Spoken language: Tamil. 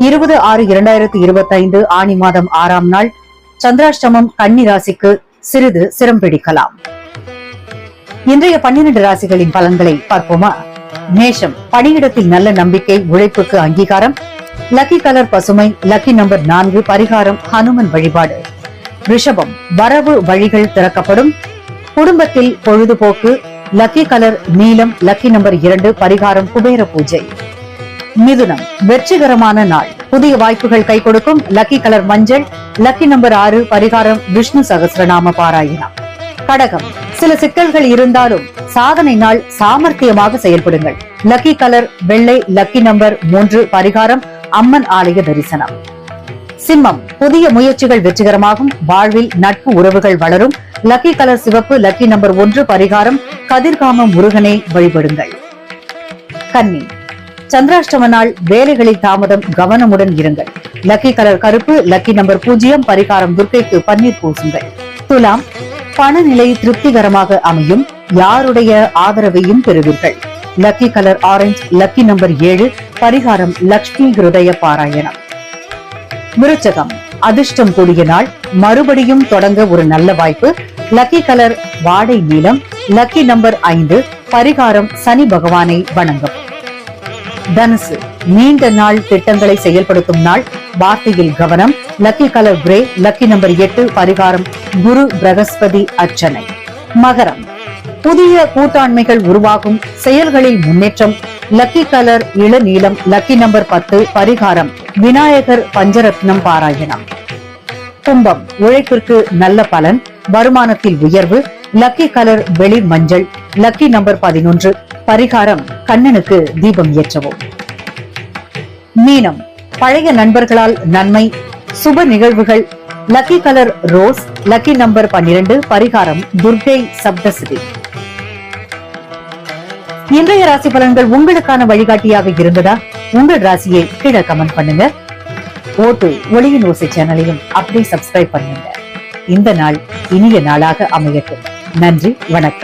20/6/2025 ஆனி மாதம் 6ஆம் நாள் சந்திராஷ்டமம் கன்னி ராசிக்கு சிறிது சிரம் பிடிக்கலாம். இன்றைய 12 ராசிகளின் பலன்களை பார்ப்போமா? மேஷம், பணியிடத்தில் நல்ல நம்பிக்கை, உழைப்புக்கு அங்கீகாரம். லக்கி கலர் பசுமை, லக்கி நம்பர் 4, பரிகாரம் ஹனுமன் வழிபாடு. ரிஷபம், வரவு வழிகள் திறக்கப்படும். குடும்பத்தில் பொழுதுபோக்கு. லக்கி கலர் நீலம், லக்கி நம்பர் 2, பரிகாரம் குபேர பூஜை. மிதுனம், வெற்றிகரமான நாள், புதிய வாய்ப்புகள் கை கொடுக்கும். லக்கி கலர் மஞ்சள், லக்கி நம்பர் 6, பரிகாரம் விஷ்ணு சகஸ்ரநாம பாராயணம். கடகம், சில சிக்கல்கள் இருந்தாலும் சாதனை நாள், சாமர்த்தியமாக செயல்படுங்கள். லக்கி கலர் வெள்ளை, லக்கி நம்பர் 3, பரிகாரம் அம்மன் ஆலய தரிசனம். சிம்மம், புதிய முயற்சிகள் வெற்றிகரமாகும். வாழ்வில் நட்பு உறவுகள் வளரும். லக்கி கலர் சிவப்பு, லக்கி நம்பர் 1, பரிகாரம் கதிர்காம முருகனை வழிபடுங்கள். கன்னி, சந்திராஷ்டம நாள், வேலைகளில் தாமதம், கவனமுடன் இருங்கள். லக்கி கலர் கருப்பு, லக்கி நம்பர் 0, பரிகாரம் துர்க்கைக்கு பன்னீர் பூசுங்கள். துலாம், பணநிலை திருப்திகரமாக அமையும். யாருடைய ஆதரவையும் பெறுவீர்கள். Lucky colour orange, lucky number 7, பரிகாரம் லட்சுமி ஹிருதய பாராயணம். விருச்சகம், அதிர்ஷ்டம் கூடிய நாள், மறுபடியும் தொடங்க ஒரு நல்ல வாய்ப்பு. லக்கி கலர் வாடை நீலம், லக்கி நம்பர் 5, பரிகாரம் சனி பகவானை வணங்கவும். தனுசு, நீண்ட நாள் திட்டங்களை செயல்படுத்தும் நாள், வார்த்தையில் கவனம். Lucky colour grey, lucky number 8, பரிகாரம் குரு பிரகஸ்பதி அர்ச்சனை. மகரம், புதிய கூட்டாண்மைகள் உருவாகும். செயல்களில் முன்னேற்றம். லக்கி கலர் இளநீலம், லக்கி நம்பர் 10, பரிகாரம் விநாயகர் பஞ்சரத்னம் பாராயணம். கும்பம், உழைப்பிற்கு நல்ல பலன், வருமானத்தில் உயர்வு. லக்கி கலர் வெளிர் மஞ்சள், லக்கி நம்பர் 11, பரிகாரம் கண்ணனுக்கு தீபம் ஏற்றவும். மீனம், பழைய நண்பர்களால் நன்மை, சுப நிகழ்வுகள். Lucky colour rose, lucky number 12, பரிகாரம் துர்கை சப்தசிதி. இன்றைய ராசி பலன்கள் உங்களுக்கான வழிகாட்டியாக இருந்ததா? உங்கள் ராசியை கீழே கமெண்ட் பண்ணுங்க. ஓட்டு ஒளியின் ஓசை சேனலையும் அப்படியே சப்ஸ்கிரைப் பண்ணுங்க. இந்த நாள் இனிய நாளாக அமையட்டும். நன்றி, வணக்கம்.